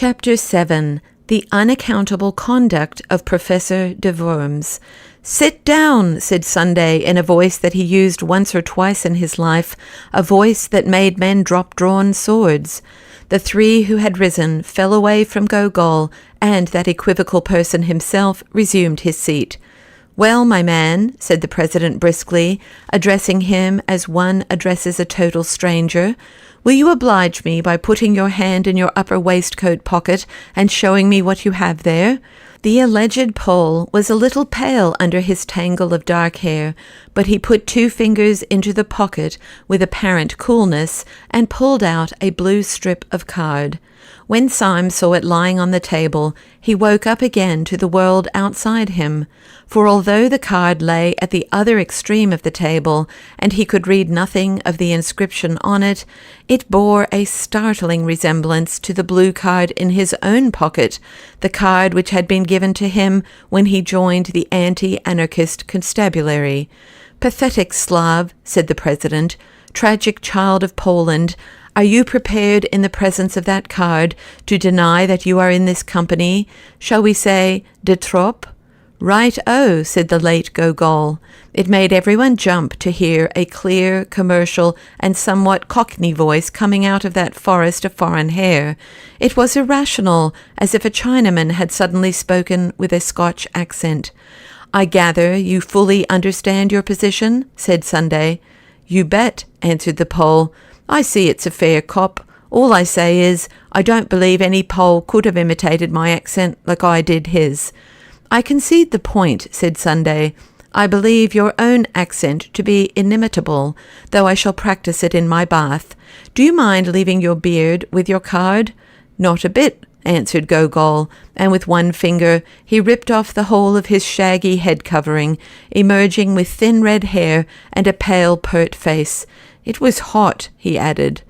Chapter 7. The Unaccountable Conduct of Professor de Worms. "Sit down," said Sunday in a voice that he used once or twice in his life, a voice that made men drop drawn swords. The three who had risen fell away from Gogol, and that equivocal person himself resumed his seat. "Well, my man," said the president briskly, addressing him as one addresses a total stranger, "will you oblige me by putting your hand in your upper waistcoat pocket and showing me what you have there?" The alleged Pole was a little pale under his tangle of dark hair, but he put 2 fingers into the pocket with apparent coolness and pulled out a blue strip of card. When Syme saw it lying on the table, he woke up again to the world outside him, for although the card lay at the other extreme of the table, and he could read nothing of the inscription on it, it bore a startling resemblance to the blue card in his own pocket, the card which had been given to him when he joined the anti-anarchist constabulary. "Pathetic Slav," said the president, "tragic child of Poland, are you prepared in the presence of that card to deny that you are in this company, shall we say, de trop?" "Right-o," said the late Gogol. It made everyone jump to hear a clear, commercial, and somewhat cockney voice coming out of that forest of foreign hair. It was irrational, as if a Chinaman had suddenly spoken with a Scotch accent. "I gather you fully understand your position?" said Sunday. "You bet," answered the Pole. "I see it's a fair cop. All I say is, I don't believe any Pole could have imitated my accent like I did his." "I concede the point," said Sunday. "I believe your own accent to be inimitable, though I shall practice it in my bath. Do you mind leaving your beard with your card?" "Not a bit," answered Gogol, and with one finger he ripped off the whole of his shaggy head covering, emerging with thin red hair and a pale, pert face. "It was hot," he added.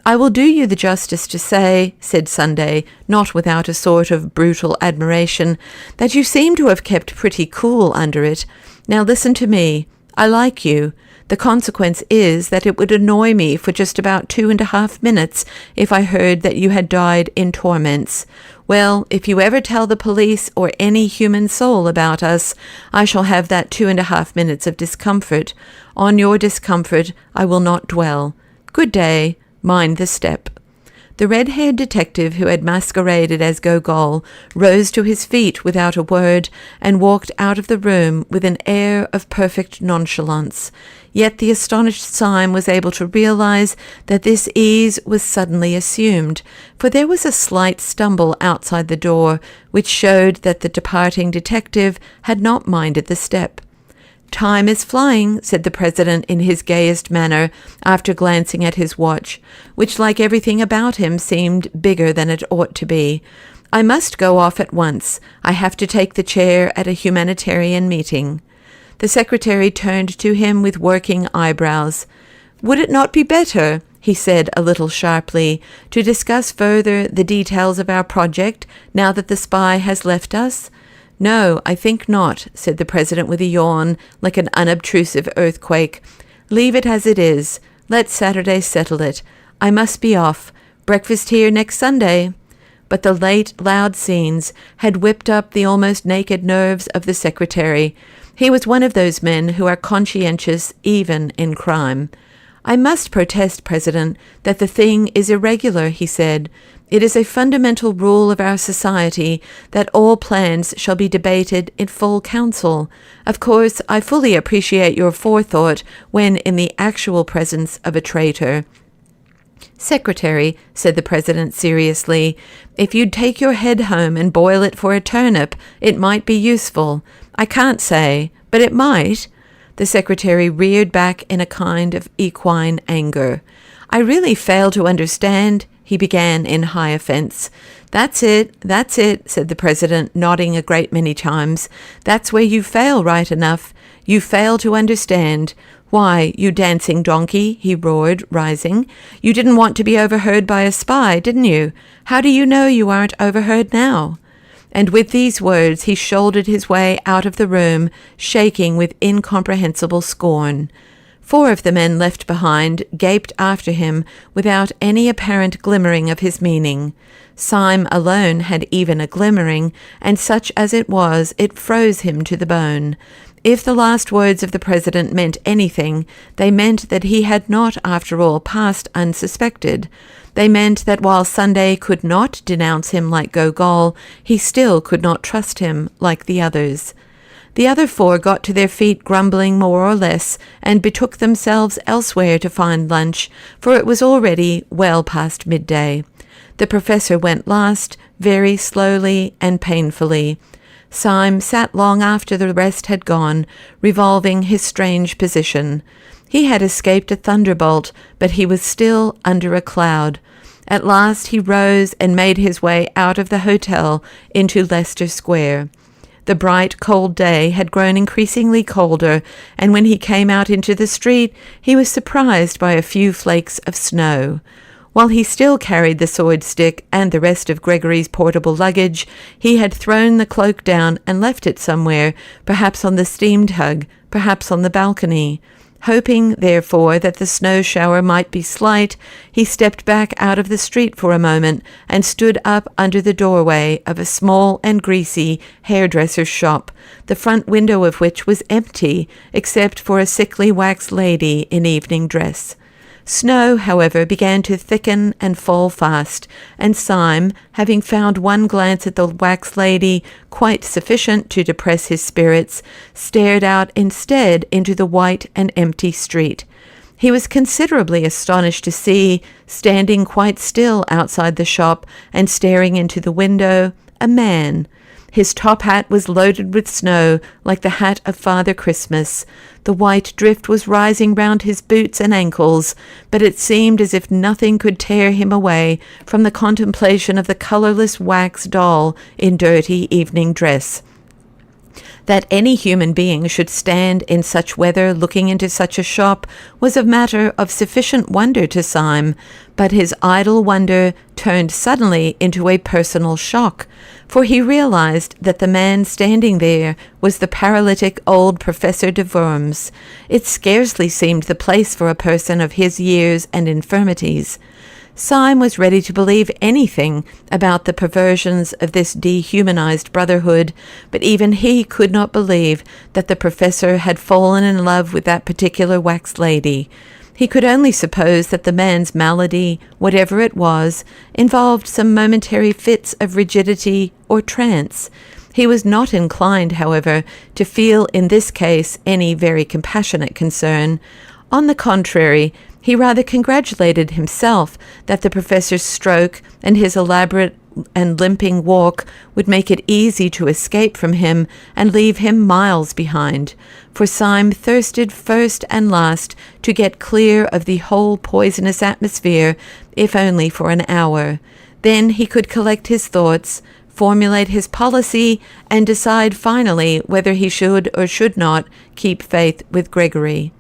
"I will do you the justice to say," said Sunday, not without a sort of brutal admiration, "that you seem to have kept pretty cool under it. Now listen to me. I like you. The consequence is that it would annoy me for just about 2.5 minutes if I heard that you had died in torments. Well, if you ever tell the police or any human soul about us, I shall have that 2.5 minutes of discomfort. On your discomfort I will not dwell. Good day. Mind the step." The red-haired detective who had masqueraded as Gogol rose to his feet without a word and walked out of the room with an air of perfect nonchalance. Yet the astonished Syme was able to realize that this ease was suddenly assumed, for there was a slight stumble outside the door which showed that the departing detective had not minded the step. "Time is flying," said the president in his gayest manner, after glancing at his watch, which, like everything about him, seemed bigger than it ought to be. "I must go off at once. I have to take the chair at a humanitarian meeting." The secretary turned to him with working eyebrows. "Would it not be better," he said a little sharply, "to discuss further the details of our project now that the spy has left us?" "No, I think not," said the president with a yawn, like an unobtrusive earthquake. "Leave it as it is. Let Saturday settle it. I must be off. Breakfast here next Sunday." But the late, loud scenes had whipped up the almost naked nerves of the secretary. He was one of those men who are conscientious even in crime. "I must protest, President, that the thing is irregular," he said. "It is a fundamental rule of our society that all plans shall be debated in full council. Of course, I fully appreciate your forethought when in the actual presence of a traitor." "Secretary," said the president seriously, "if you'd take your head home and boil it for a turnip, it might be useful. I can't say, but it might." The secretary reared back in a kind of equine anger. "I really fail to understand," he began in high offense. That's it," said the president, nodding a great many times. "That's where you fail right enough. You fail to understand. Why, you dancing donkey," he roared, rising. "You didn't want to be overheard by a spy, didn't you? How do you know you aren't overheard now?" And with these words he shouldered his way out of the room, shaking with incomprehensible scorn. 4 of the men left behind gaped after him without any apparent glimmering of his meaning. Syme alone had even a glimmering, and such as it was, it froze him to the bone. If the last words of the president meant anything, they meant that he had not, after all, passed unsuspected. They meant that while Sunday could not denounce him like Gogol, he still could not trust him like the others. The other 4 got to their feet grumbling more or less, and betook themselves elsewhere to find lunch, for it was already well past midday. The professor went last, very slowly and painfully. Syme sat long after the rest had gone, revolving his strange position. He had escaped a thunderbolt, but he was still under a cloud. At last he rose and made his way out of the hotel into Leicester Square. The bright, cold day had grown increasingly colder, and when he came out into the street, he was surprised by a few flakes of snow. While he still carried the sword stick and the rest of Gregory's portable luggage, he had thrown the cloak down and left it somewhere, perhaps on the steam tug, perhaps on the balcony. Hoping, therefore, that the snow shower might be slight, he stepped back out of the street for a moment and stood up under the doorway of a small and greasy hairdresser's shop, the front window of which was empty except for a sickly wax lady in evening dress. Snow, however, began to thicken and fall fast, and Syme, having found one glance at the wax lady quite sufficient to depress his spirits, stared out instead into the white and empty street. He was considerably astonished to see, standing quite still outside the shop and staring into the window, a man. His top hat was loaded with snow, like the hat of Father Christmas. The white drift was rising round his boots and ankles, but it seemed as if nothing could tear him away from the contemplation of the colourless wax doll in dirty evening dress. That any human being should stand in such weather looking into such a shop was a matter of sufficient wonder to Syme, but his idle wonder turned suddenly into a personal shock, for he realized that the man standing there was the paralytic old Professor de Worms. It scarcely seemed the place for a person of his years and infirmities. Syme was ready to believe anything about the perversions of this dehumanized brotherhood, but even he could not believe that the professor had fallen in love with that particular wax lady. He could only suppose that the man's malady, whatever it was, involved some momentary fits of rigidity or trance. He was not inclined, however, to feel in this case any very compassionate concern. On the contrary, he rather congratulated himself that the professor's stroke and his elaborate and limping walk would make it easy to escape from him and leave him miles behind, for Syme thirsted first and last to get clear of the whole poisonous atmosphere, if only for an hour. Then he could collect his thoughts, formulate his policy, and decide finally whether he should or should not keep faith with Gregory.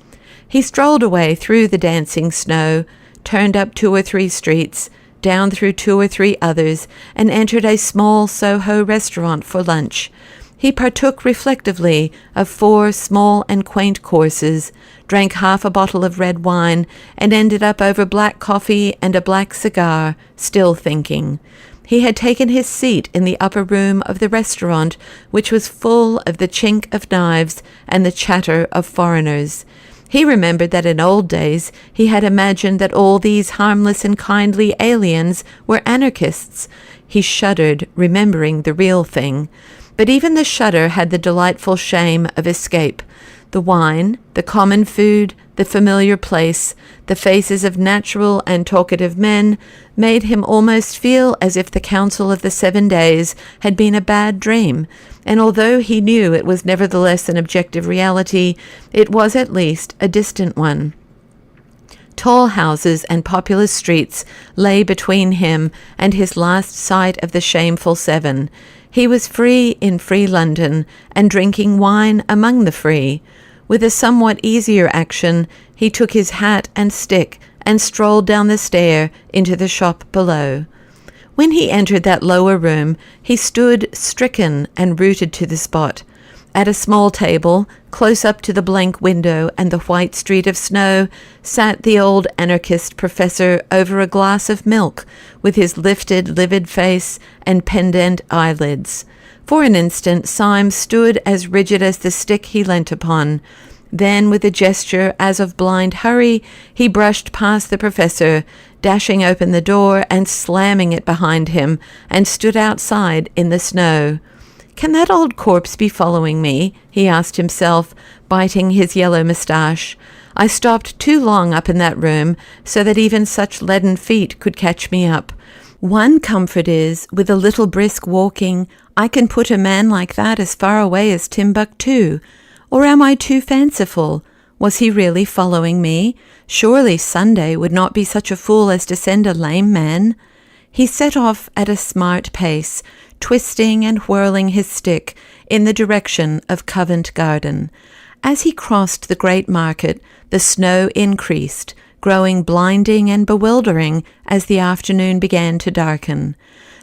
He strolled away through the dancing snow, turned up 2 or 3 streets, down through 2 or 3 others, and entered a small Soho restaurant for lunch. He partook reflectively of 4 small and quaint courses, drank half a bottle of red wine, and ended up over black coffee and a black cigar, still thinking. He had taken his seat in the upper room of the restaurant, which was full of the chink of knives and the chatter of foreigners. He remembered that in old days he had imagined that all these harmless and kindly aliens were anarchists. He shuddered, remembering the real thing. But even the shudder had the delightful shame of escape. The wine, the common food, the familiar place, the faces of natural and talkative men made him almost feel as if the council of the 7 days had been a bad dream, and although he knew it was nevertheless an objective reality, it was at least a distant one. Tall houses and populous streets lay between him and his last sight of the shameful 7. He was free in free London, and drinking wine among the free. With a somewhat easier action, he took his hat and stick and strolled down the stair into the shop below. When he entered that lower room, he stood stricken and rooted to the spot. At a small table, close up to the blank window and the white street of snow, sat the old anarchist professor over a glass of milk, with his lifted, livid face and pendant eyelids. For an instant, Syme stood as rigid as the stick he leant upon. Then, with a gesture as of blind hurry, he brushed past the professor, dashing open the door and slamming it behind him, and stood outside in the snow. "Can that old corpse be following me?" he asked himself, biting his yellow moustache. "I stopped too long up in that room, so that even such leaden feet could catch me up. One comfort is, with a little brisk walking, I can put a man like that as far away as Timbuktu. Or am I too fanciful? Was he really following me? Surely Sunday would not be such a fool as to send a lame man." He set off at a smart pace, twisting and whirling his stick in the direction of Covent Garden. As he crossed the great market, the snow increased, growing blinding and bewildering as the afternoon began to darken.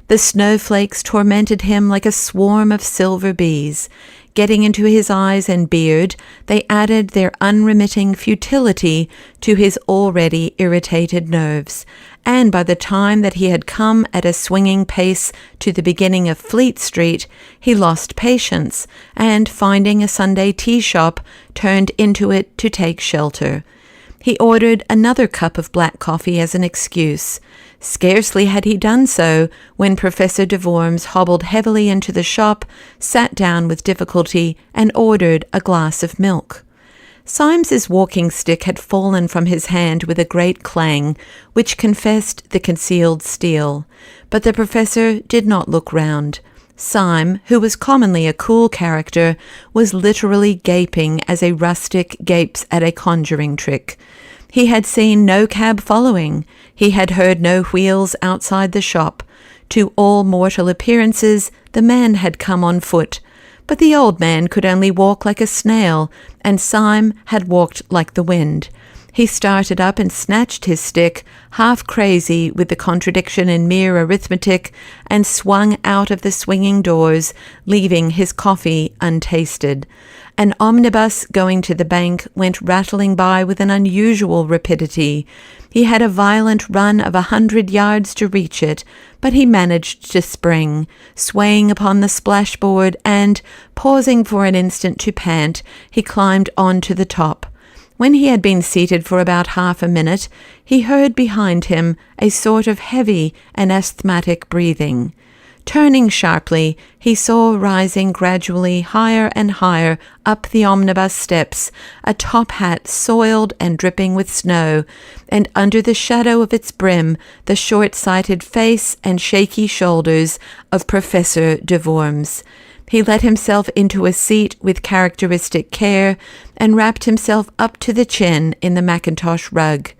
The snowflakes tormented him like a swarm of silver bees. Getting into his eyes and beard, they added their unremitting futility to his already irritated nerves, and by the time that he had come at a swinging pace to the beginning of Fleet Street, he lost patience, and finding a Sunday tea shop, turned into it to take shelter. He ordered another cup of black coffee as an excuse. Scarcely had he done so when Professor de Worms hobbled heavily into the shop, sat down with difficulty, and ordered a glass of milk. Symes's walking stick had fallen from his hand with a great clang, which confessed the concealed steel. But the professor did not look round. Syme, who was commonly a cool character, was literally gaping as a rustic gapes at a conjuring trick. He had seen no cab following. He had heard no wheels outside the shop. To all mortal appearances, the man had come on foot. But the old man could only walk like a snail, and Syme had walked like the wind. He started up and snatched his stick, half crazy with the contradiction in mere arithmetic, and swung out of the swinging doors, leaving his coffee untasted. An omnibus going to the bank went rattling by with an unusual rapidity. He had a violent run of 100 yards to reach it, but he managed to spring, swaying upon the splashboard, and, pausing for an instant to pant, he climbed on to the top. When he had been seated for about half a minute, he heard behind him a sort of heavy and asthmatic breathing. Turning sharply, he saw rising gradually higher and higher up the omnibus steps a top hat soiled and dripping with snow, and under the shadow of its brim the short-sighted face and shaky shoulders of Professor de Worms. He let himself into a seat with characteristic care and wrapped himself up to the chin in the mackintosh rug.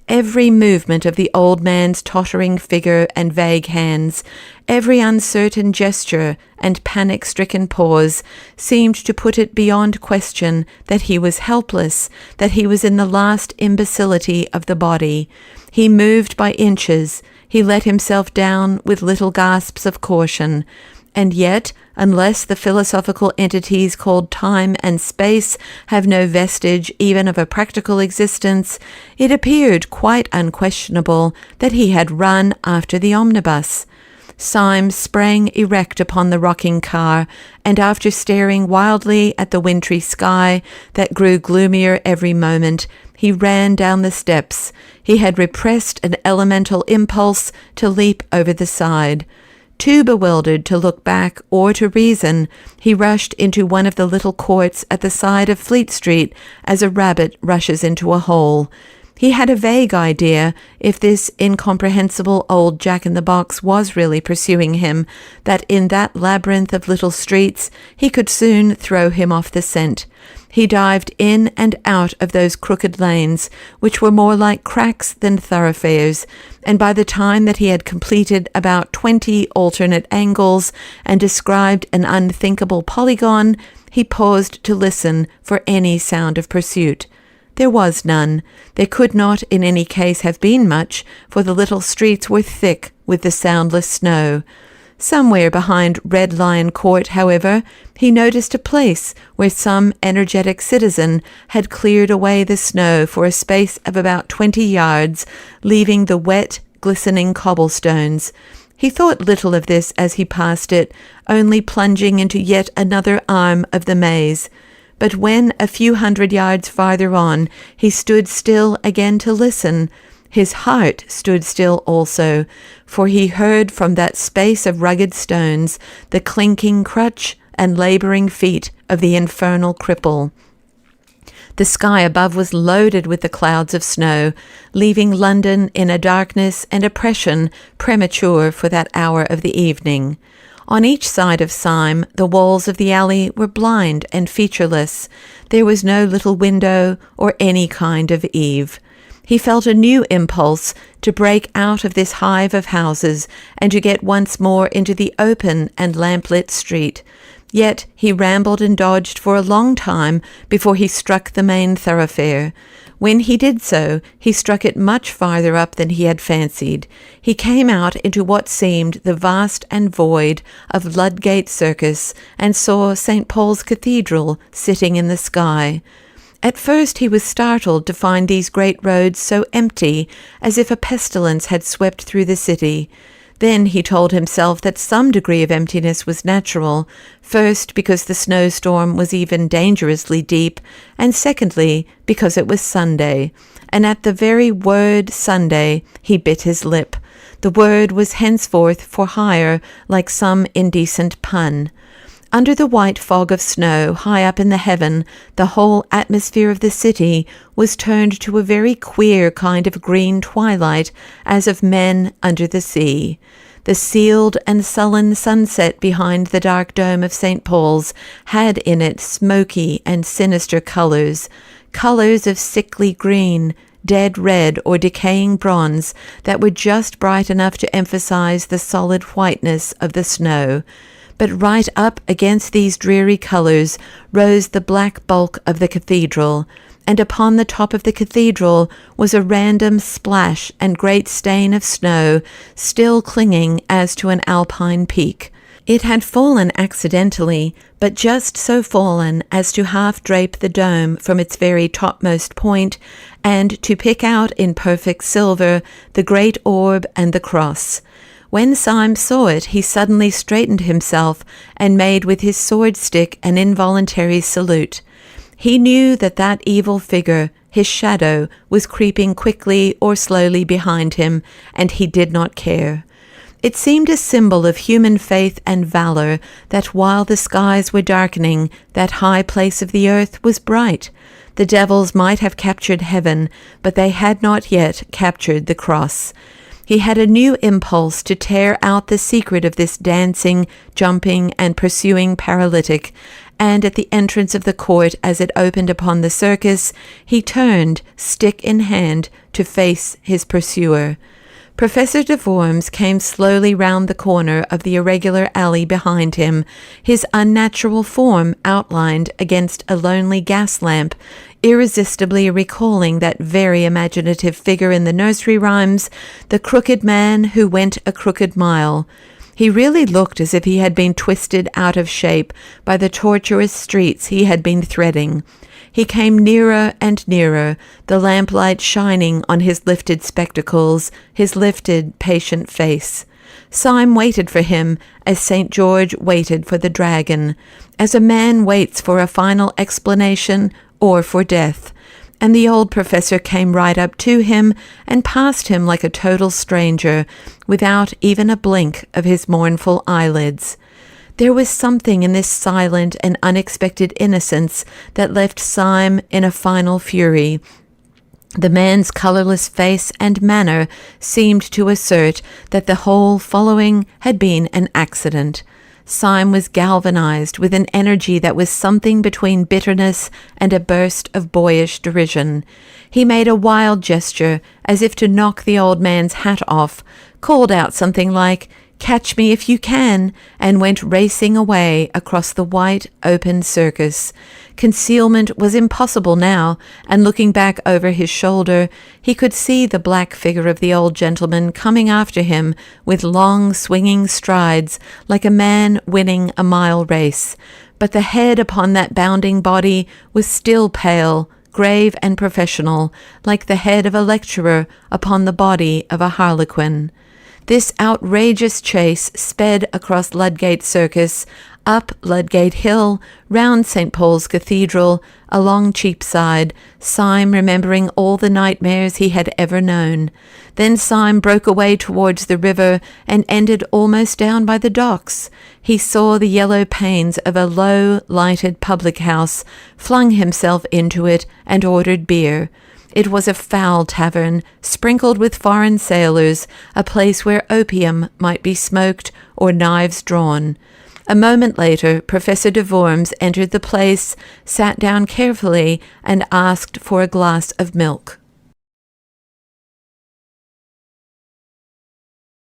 Every movement of the old man's tottering figure and vague hands, every uncertain gesture and panic-stricken pause seemed to put it beyond question that he was helpless, that he was in the last imbecility of the body. He moved by inches. He let himself down with little gasps of caution. And yet, unless the philosophical entities called time and space have no vestige even of a practical existence, it appeared quite unquestionable that he had run after the omnibus. Syme sprang erect upon the rocking car, and after staring wildly at the wintry sky that grew gloomier every moment, he ran down the steps. He had repressed an elemental impulse to leap over the side. Too bewildered to look back or to reason, he rushed into one of the little courts at the side of Fleet Street as a rabbit rushes into a hole. He had a vague idea, if this incomprehensible old jack-in-the-box was really pursuing him, that in that labyrinth of little streets he could soon throw him off the scent. He dived in and out of those crooked lanes, which were more like cracks than thoroughfares, and by the time that he had completed about 20 alternate angles and described an unthinkable polygon, he paused to listen for any sound of pursuit. There was none. There could not in any case have been much, for the little streets were thick with the soundless snow. Somewhere behind Red Lion Court, however, he noticed a place where some energetic citizen had cleared away the snow for a space of about 20 yards, leaving the wet, glistening cobblestones. He thought little of this as he passed it, only plunging into yet another arm of the maze. But when, a few hundred yards farther on, he stood still again to listen, his heart stood still also, for he heard from that space of rugged stones the clinking crutch and labouring feet of the infernal cripple. The sky above was loaded with the clouds of snow, leaving London in a darkness and oppression premature for that hour of the evening. On each side of Syme, the walls of the alley were blind and featureless. There was no little window or any kind of eave. He felt a new impulse to break out of this hive of houses and to get once more into the open and lamplit street. Yet he rambled and dodged for a long time before he struck the main thoroughfare. When he did so, he struck it much farther up than he had fancied. He came out into what seemed the vast and void of Ludgate Circus and saw St. Paul's Cathedral sitting in the sky. At first he was startled to find these great roads so empty, as if a pestilence had swept through the city. Then he told himself that some degree of emptiness was natural, first because the snowstorm was even dangerously deep, and secondly because it was Sunday. And at the very word Sunday he bit his lip. The word was henceforth for hire, like some indecent pun. Under the white fog of snow, high up in the heaven, the whole atmosphere of the city was turned to a very queer kind of green twilight, as of men under the sea. The sealed and sullen sunset behind the dark dome of St. Paul's had in it smoky and sinister colours of sickly green, dead red or decaying bronze that were just bright enough to emphasize the solid whiteness of the snow. But right up against these dreary colours rose the black bulk of the cathedral, and upon the top of the cathedral was a random splash and great stain of snow, still clinging as to an alpine peak. It had fallen accidentally, but just so fallen as to half drape the dome from its very topmost point, and to pick out in perfect silver the great orb and the cross. When Syme saw it, he suddenly straightened himself and made with his sword stick an involuntary salute. He knew that that evil figure, his shadow, was creeping quickly or slowly behind him, and he did not care. It seemed a symbol of human faith and valour that while the skies were darkening, that high place of the earth was bright. The devils might have captured heaven, but they had not yet captured the cross. He had a new impulse to tear out the secret of this dancing, jumping, and pursuing paralytic, and at the entrance of the court as it opened upon the circus, he turned, stick in hand, to face his pursuer. Professor de Worms came slowly round the corner of the irregular alley behind him, his unnatural form outlined against a lonely gas lamp, irresistibly recalling that very imaginative figure in the nursery rhymes, the crooked man who went a crooked mile. He really looked as if he had been twisted out of shape by the tortuous streets he had been threading. He came nearer and nearer, the lamplight shining on his lifted spectacles, his lifted, patient face. Syme waited for him as St. George waited for the dragon, as a man waits for a final explanation or for death, and the old professor came right up to him and passed him like a total stranger, without even a blink of his mournful eyelids. There was something in this silent and unexpected innocence that left Syme in a final fury. The man's colourless face and manner seemed to assert that the whole following had been an accident. Syme was galvanized with an energy that was something between bitterness and a burst of boyish derision. He made a wild gesture, as if to knock the old man's hat off, called out something like, "Catch me if you can," and went racing away across the white, open circus. Concealment was impossible now, and looking back over his shoulder, he could see the black figure of the old gentleman coming after him with long, swinging strides, like a man winning a mile race. But the head upon that bounding body was still pale, grave and professional, like the head of a lecturer upon the body of a harlequin. This outrageous chase sped across Ludgate Circus, up Ludgate Hill, round St. Paul's Cathedral, along Cheapside, Syme remembering all the nightmares he had ever known. Then Syme broke away towards the river and ended almost down by the docks. He saw the yellow panes of a low, lighted public house, flung himself into it, and ordered beer. It was a foul tavern, sprinkled with foreign sailors, a place where opium might be smoked or knives drawn. A moment later, Professor de Worms entered the place, sat down carefully, and asked for a glass of milk.